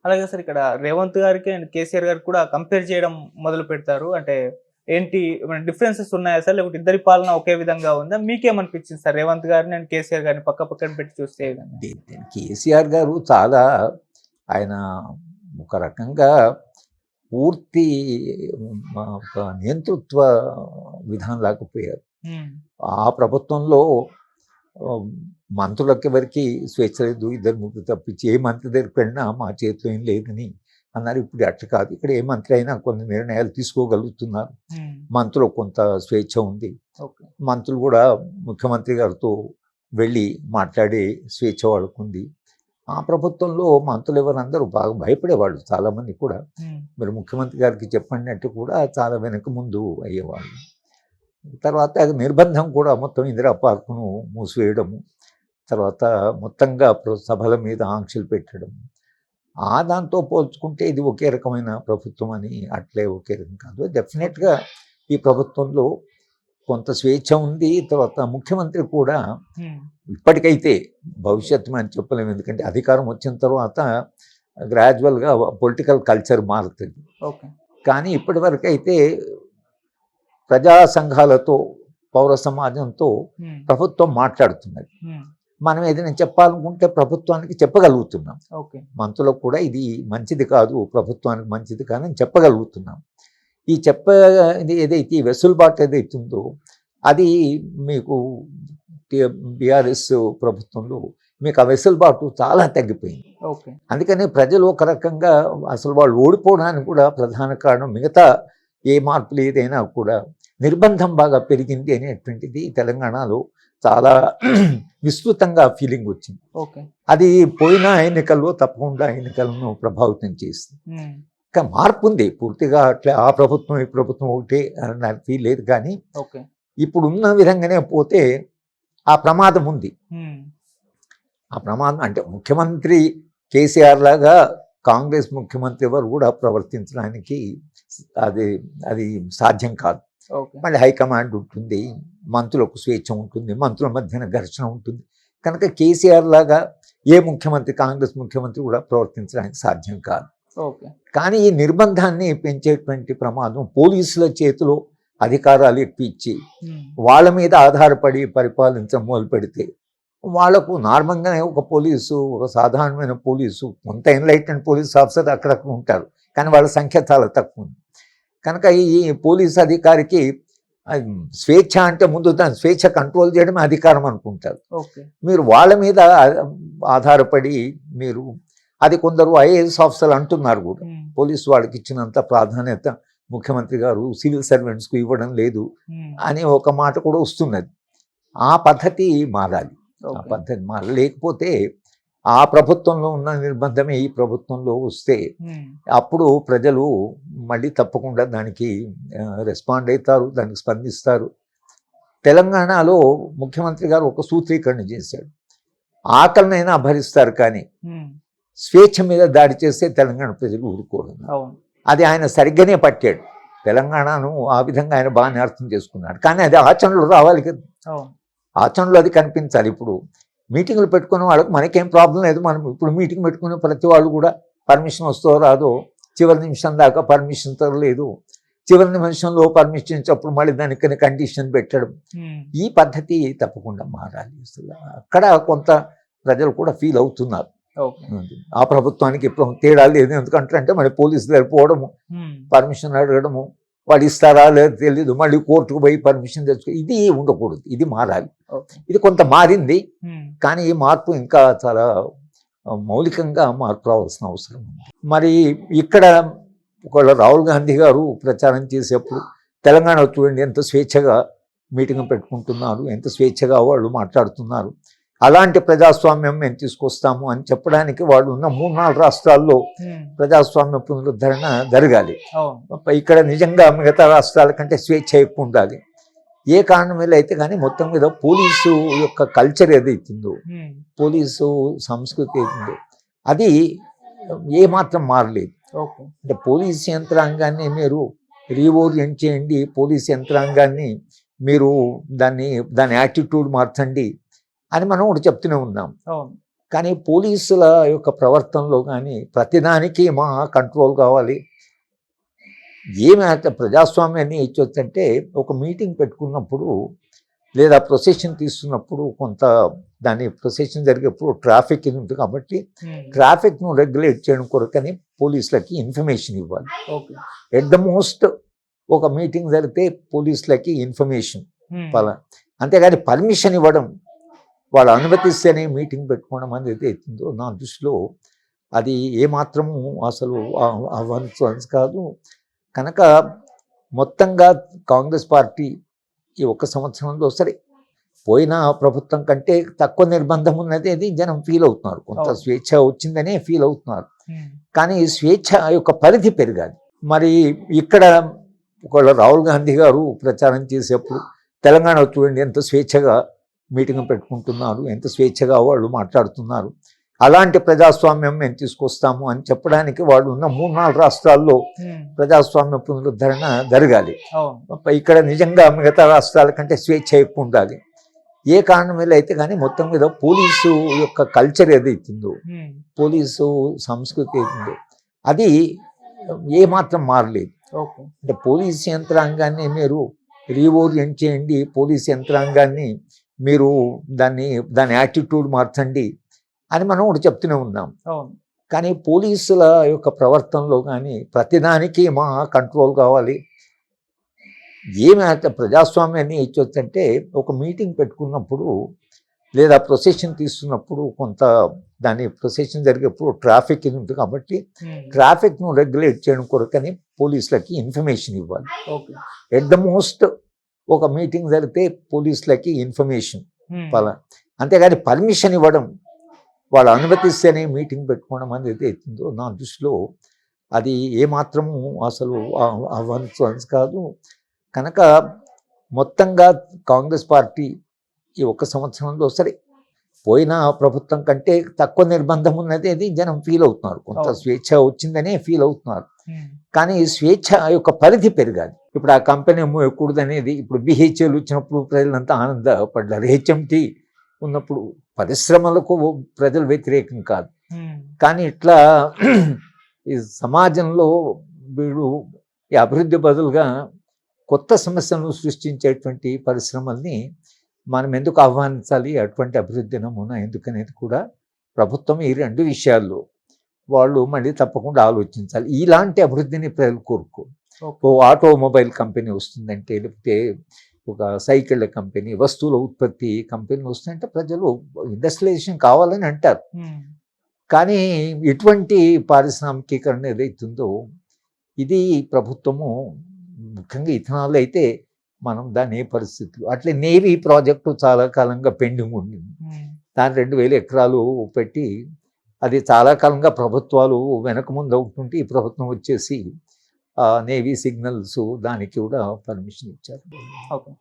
అలాగే సార్ ఇక్కడ రేవంత్ గారికి అండ్ కేసీఆర్ గారికి కూడా కంపేర్ చేయడం మొదలు పెడతారు. అంటే ఏంటి ఏమైనా డిఫరెన్సెస్ ఉన్నాయా సార్? లేకపోతే ఇద్దరి పాలన ఒకే విధంగా ఉందా? మీకేమనిపించింది సార్ రేవంత్ గారిని అండ్ కేసీఆర్ గారిని పక్క పక్కన పెట్టి చూస్తే ఏ విధంగా? కేసీఆర్ గారు చాలా ఆయన ఒక రకంగా పూర్తి ఒక నియంతృత్వ విధానం లేకపోయారు. హ్మ్. ఆ ప్రభుత్వంలో మంత్రులకి ఎవరికి స్వేచ్ఛ లేదు, ఇద్దరు ముగ్గురు తప్పించి ఏ మంత్రి దగ్గరికి వెళ్ళినా మా చేతిలో ఏం లేదని అన్నారు. ఇప్పుడు అట్లా కాదు, ఇక్కడ ఏ మంత్రి అయినా కొన్ని నిర్ణయాలు తీసుకోగలుగుతున్నారు. హ్మ్. మంత్రులకు కొంత స్వేచ్ఛ ఉంది. ఓకే. మంత్రులు కూడా ముఖ్యమంత్రి గారితో వెళ్ళి మాట్లాడే స్వేచ్ఛ వాళ్ళకుంది. ఆ ప్రభుత్వంలో మంత్రులు ఎవరందరూ బాగా భయపడేవాళ్ళు చాలామంది కూడా. హ్మ్. మీరు ముఖ్యమంత్రి గారికి చెప్పండి అంటే కూడా చాలా వెనక ముందు అయ్యేవాళ్ళు. తర్వాత నిర్బంధం కూడా మొత్తం ఇందిరా పార్కును మూసివేయడము, తర్వాత మొత్తంగా సభల మీద ఆంక్షలు పెట్టడం. దాంతో పోల్చుకుంటే ఇది ఒకే రకమైన ప్రభుత్వం అని అట్లే ఒకే రకం కాదు. డెఫినెట్గా ఈ ప్రభుత్వంలో కొంత స్వేచ్ఛ ఉంది. తర్వాత ముఖ్యమంత్రి కూడా హ్మ్. ఇప్పటికైతే భవిష్యత్తు అని చెప్పలేము, ఎందుకంటే అధికారం వచ్చిన తర్వాత గ్రాడ్యువల్గా పొలిటికల్ కల్చర్ మారుతుంది. ఓకే. కానీ ఇప్పటి వరకు అయితే ప్రజా సంఘాలతో పౌర సమాజంతో హ్మ్. ప్రభుత్వం మాట్లాడుతున్నది. హ్మ్. మనం ఏదైనా చెప్పాలనుకుంటే ప్రభుత్వానికి చెప్పగలుగుతున్నాం. ఓకే. మంత్రులకు కూడా ఇది మంచిది కాదు, ప్రభుత్వానికి మంచిది కాదని చెప్పగలుగుతున్నాం. ఈ ఇది ఏదైతే ఈ వెసులుబాటు ఏదైతే ఉందో అది మీకు బీఆర్ఎస్ ప్రభుత్వంలో మీకు ఆ వెసులుబాటు చాలా తగ్గిపోయింది. ఓకే. అందుకని ప్రజలు ఒక రకంగా అసలు వాళ్ళు ఓడిపోవడానికి కూడా ప్రధాన కారణం మిగతా ఏ మార్పులు ఏదైనా కూడా నిర్బంధం బాగా పెరిగింది అనేటువంటిది తెలంగాణలో చాలా విస్తృతంగా ఫీలింగ్ వచ్చింది. ఓకే. అది పోయిన ఎన్నికల్లో తప్పకుండా ఎన్నికలను ప్రభావితం చేస్తుంది. హ్మ్. కానీ మార్పు ఉంది పూర్తిగా. అట్లా ఆ ప్రభుత్వం ఈ ప్రభుత్వం ఒకటే అని నాకు ఫీల్ లేదు. కానీ ఓకే. ఇప్పుడున్న విధంగానే పోతే ఆ ప్రమాదం ఉంది. హ్మ్. ఆ ప్రమాదం అంటే ముఖ్యమంత్రి కేసీఆర్ లాగా కాంగ్రెస్ ముఖ్యమంత్రి ఎవరు కూడా ప్రవర్తించడానికి అది అది సాధ్యం కాదు. ఓకే. మళ్ళీ హైకమాండ్ ఉంటుంది, మంత్రులకు స్వేచ్ఛ ఉంటుంది, మంత్రుల మధ్యన ఘర్షణ ఉంటుంది. కనుక కేసీఆర్ లాగా ఏ ముఖ్యమంత్రి, కాంగ్రెస్ ముఖ్యమంత్రి కూడా ప్రవర్తించడానికి సాధ్యం కాదు. ఓకే. కానీ ఈ నిర్బంధాన్ని పెంచేటువంటి ప్రమాదం పోలీసుల చేతిలో అధికారాలు ఎక్కువ ఇచ్చి హ్మ్. వాళ్ళ మీద ఆధారపడి పరిపాలించడం మొదలు పెడితే వాళ్లకు నార్మల్గానే ఒక పోలీసు, ఒక సాధారణమైన పోలీసు, కొంత ఎన్లైటెంట్ పోలీస్ ఆఫీసర్ అక్కడక్కడ ఉంటారు, కానీ వాళ్ళ సంఖ్య చాలా తక్కువ ఉంది. కనుక ఈ పోలీస్ అధికారికి స్వేచ్ఛ అంటే ముందు దాని స్వేచ్ఛ కంట్రోల్ చేయడమే అధికారం అనుకుంటారు. ఓకే. మీరు వాళ్ళ మీద ఆధారపడి మీరు అది కొందరు ఐఏఎస్ ఆఫీసర్లు అంటున్నారు కూడా, హ్మ్. పోలీసు వాళ్ళకి ఇచ్చినంత ప్రాధాన్యత ముఖ్యమంత్రి గారు సివిల్ సర్వెంట్స్కు ఇవ్వడం లేదు హ్మ్. అని ఒక మాట కూడా వస్తున్నది. ఆ పద్ధతి మారాలి. ఆ ఓకే. పద్ధతి మారాలి. లేకపోతే ఆ ప్రభుత్వంలో ఉన్న నిర్బంధమే ఈ ప్రభుత్వంలో వస్తే హ్మ్. అప్పుడు ప్రజలు మళ్ళీ తప్పకుండా దానికి రెస్పాండ్ అవుతారు, దానికి స్పందిస్తారు. తెలంగాణలో ముఖ్యమంత్రి గారు ఒక సూత్రీకరణ చేశాడు. ఆకలినైనా భరిస్తారు, కానీ హ్మ్. స్వేచ్ఛ మీద దాడి చేస్తే తెలంగాణ ప్రజలు ఊరుకోరు. అవును. అది ఆయన సరిగ్గానే పట్టాడు. తెలంగాణను ఆ విధంగా ఆయన బాగానే అర్థం చేసుకున్నాడు. కానీ అది ఆచరణలో రావాలి కదా, అవును. ఆచరణలో అది కనిపించాలి. ఇప్పుడు మీటింగులు పెట్టుకునే వాళ్ళకి మనకేం ప్రాబ్లం లేదు. మనం ఇప్పుడు మీటింగ్ పెట్టుకునే ప్రతి వాళ్ళు కూడా పర్మిషన్ వస్తుందో రాదో, చివరి నిమిషం దాకా పర్మిషన్ లేదు, చివరి నిమిషంలో పర్మిషన్ ఇచ్చినప్పుడు మళ్ళీ దానికి కండిషన్ పెట్టడం, హ్మ్. ఈ పద్ధతి తప్పకుండా మారాలి. అసలు అక్కడ కొంత ప్రజలు కూడా ఫీల్ అవుతున్నారు. ఓకే. ఆ ప్రభుత్వానికి ఇప్పుడు తేడా లేదు, ఎందుకంటే మళ్ళీ పోలీసు దగ్గర పోవడము, హ్మ్. పర్మిషన్ అడగడము, వాళ్ళు ఇస్తారా లేదు తెలియదు, మళ్ళీ కోర్టుకు పోయి పర్మిషన్ తెచ్చుకో, ఇది ఉండకూడదు, ఇది మారాలి. ఓకే. ఇది కొంత మారింది, హ్మ్. కానీ ఈ మార్పు ఇంకా చాలా మౌలికంగా మార్పు రావాల్సిన అవసరం ఉంది. మరి ఇక్కడ ఒకవేళ రాహుల్ గాంధీ గారు ప్రచారం చేసేప్పుడు తెలంగాణ చూడండి ఎంత స్వేచ్ఛగా మీటింగ్ పెట్టుకుంటున్నారు, ఎంత స్వేచ్ఛగా వాళ్ళు మాట్లాడుతున్నారు, అలాంటి ప్రజాస్వామ్యం మేము తీసుకొస్తాము అని చెప్పడానికి వాళ్ళు ఉన్న 3-4 రాష్ట్రాల్లో హ్మ్. ప్రజాస్వామ్య పునరుద్ధరణ జరగాలి. అవును. ఇక్కడ నిజంగా మిగతా రాష్ట్రాల కంటే స్వేచ్ఛ ఎక్కువ ఉండాలి. ఏ కారణం వల్ల అయితే కానీ మొత్తం మీద పోలీసు యొక్క కల్చర్ ఏదైతుందో, హ్మ్. పోలీసు సంస్కృతి ఏదైతుందో అది ఏమాత్రం మారలేదు. ఓకే. అంటే పోలీస్ యంత్రాంగాన్ని మీరు రీఓరియంట్ చేయండి, పోలీస్ యంత్రాంగాన్ని మీరు దాని యాటిట్యూడ్ మార్చండి అని మనం ఒకటి చెప్తూనే ఉన్నాం. అవును. కానీ పోలీసుల యొక్క ప్రవర్తనలో కానీ ప్రతిదానికి మా కంట్రోల్ కావాలి. ఏమి అంటే ప్రజాస్వామ్యాన్ని ఇచ్చొచ్చంటే ఒక మీటింగ్ పెట్టుకున్నప్పుడు లేదా ప్రొసెషన్ తీస్తున్నప్పుడు కొంత దాని ప్రొసెషన్ జరిగేప్పుడు ట్రాఫిక్ ఇది ఉంటుంది కాబట్టి ట్రాఫిక్ను రెగ్యులేట్ చేయడం కొరకని పోలీసులకి ఇన్ఫర్మేషన్ ఇవ్వాలి. ఓకే. ఎట్ ద మోస్ట్ ఒక మీటింగ్ జరిగితే పోలీసులకి ఇన్ఫర్మేషన్ పలా, అంతేగాని పర్మిషన్ ఇవ్వడం వాళ్ళు అనుమతిస్తేనే మీటింగ్ పెట్టుకోవడం అనేది అవుతుందో నా దృష్టిలో అది ఏమాత్రము అసలు అవ్వచ్చు కాదు. కనుక మొత్తంగా కాంగ్రెస్ పార్టీ ఈ ఒక్క సంవత్సరంలో సరే పోయిన ప్రభుత్వం కంటే తక్కువ నిర్బంధం ఉన్నది అది జనం ఫీల్ అవుతున్నారు. కొంత స్వేచ్ఛ వచ్చిందనే ఫీల్ అవుతున్నారు. కానీ స్వేచ్ఛ యొక్క పరిధి పెరగాలి. మరి ఇక్కడ ఒకవేళ రాహుల్ గాంధీ గారు ప్రచారం చేసేప్పుడు తెలంగాణ చూడండి ఎంత స్వేచ్ఛగా మీటింగ్ పెట్టుకుంటున్నారు, ఎంత స్వేచ్ఛగా వాళ్ళు మాట్లాడుతున్నారు. అలాంటి ప్రజాస్వామ్యం మేము తీసుకొస్తాము అని చెప్పడానికి వాళ్ళు ఉన్న 3-4 రాష్ట్రాల్లో ప్రజాస్వామ్య పునరుద్ధరణ జరగాలి. ఇక్కడ నిజంగా మిగతా రాష్ట్రాల కంటే స్వేచ్ఛ ఎక్కువ ఉండాలి. ఏ కారణం వల్ల అయితే కానీ మొత్తం మీద పోలీసు యొక్క కల్చర్ ఏదైతుందో, పోలీసు సంస్కృతి అవుతుందో అది ఏమాత్రం మారలేదు. అంటే పోలీస్ యంత్రాంగాన్ని మీరు రీఓరియంట్ చేయండి, పోలీస్ యంత్రాంగాన్ని మీరు దాని యాటిట్యూడ్ మార్చండి అని మనం ఒకటి చెప్తూనే ఉన్నాం. కానీ పోలీసుల యొక్క ప్రవర్తనలో కానీ ప్రతిదానికి మా కంట్రోల్ కావాలి. ఏమి అంటే ప్రజాస్వామ్యాన్ని ఇచ్చొచ్చంటే ఒక మీటింగ్ పెట్టుకున్నప్పుడు లేదా ప్రొసెషన్ తీస్తున్నప్పుడు కొంత దాని ప్రొసెషన్ జరిగేప్పుడు ట్రాఫిక్ ఇది ఉంటుంది కాబట్టి ట్రాఫిక్ను రెగ్యులేట్ చేయడం కొరకని పోలీసులకి ఇన్ఫర్మేషన్ ఇవ్వాలి. ఎట్ ద మోస్ట్ ఒక మీటింగ్ జరిగితే పోలీసులకి ఇన్ఫర్మేషన్ పలా, అంతేగాని పర్మిషన్ ఇవ్వడం వాళ్ళు అనుమతిస్తేనే మీటింగ్ పెట్టుకోవడం అనేది అవుతుందో నా దృష్టిలో అది ఏమాత్రము అసలు అవ్వచ్చు కాదు. కనుక మొత్తంగా కాంగ్రెస్ పార్టీ ఈ ఒక్క సంవత్సరంలో సరే పోయిన ప్రభుత్వం కంటే తక్కువ నిర్బంధం ఉన్నది అది జనం ఫీల్ అవుతున్నారు. కొంత స్వేచ్ఛ వచ్చిందనే ఫీల్ అవుతున్నారు. కానీ స్వేచ్ఛ యొక్క పరిధి పెరగాలి. ఇప్పుడు ఆ కంపెనీ మూయకూడదు అనేది ఇప్పుడు BHL వచ్చినప్పుడు ప్రజలంతా ఆనందపడ్డారు. HMT ఉన్నప్పుడు పరిశ్రమలకు ప్రజలు వ్యతిరేకం కాదు. కానీ ఇట్లా ఈ సమాజంలో వీడు ఈ అభివృద్ధి బదులుగా కొత్త సమస్యలను సృష్టించేటువంటి పరిశ్రమల్ని మనం ఎందుకు ఆహ్వానించాలి, అటువంటి అభివృద్ధి నమూనా ఎందుకనేది కూడా ప్రభుత్వం ఈ 2 విషయాల్లో వాళ్ళు మళ్ళీ తప్పకుండా ఆలోచించాలి. ఇలాంటి అభివృద్ధిని ప్రజలు కోరుకోరు. ఓ ఆటోమొబైల్ కంపెనీ వస్తుందంటే, లేకపోతే ఒక సైకిళ్ళ కంపెనీ, వస్తువుల ఉత్పత్తి కంపెనీ వస్తుందంటే ప్రజలు ఇండస్ట్రియలైజేషన్ కావాలని అంటారు. కానీ ఇటువంటి పారిశ్రామికీకరణ ఏదైతుందో ఇది ప్రభుత్వము ముఖ్యంగా ఇథనాల్ అయితే మనం దాని ఏ పరిస్థితులు అట్లే నేవీ ప్రాజెక్టు చాలా కాలంగా పెండింగ్ ఉండింది. దాని 2000 ఎకరాలు పెట్టి అది చాలా కాలంగా ప్రభుత్వాలు వెనక ముందు అవుతుంటే ఈ ప్రభుత్వం వచ్చేసి నేవీ సిగ్నల్స్ దానికి కూడా పర్మిషన్ ఇచ్చారు. ఓకే.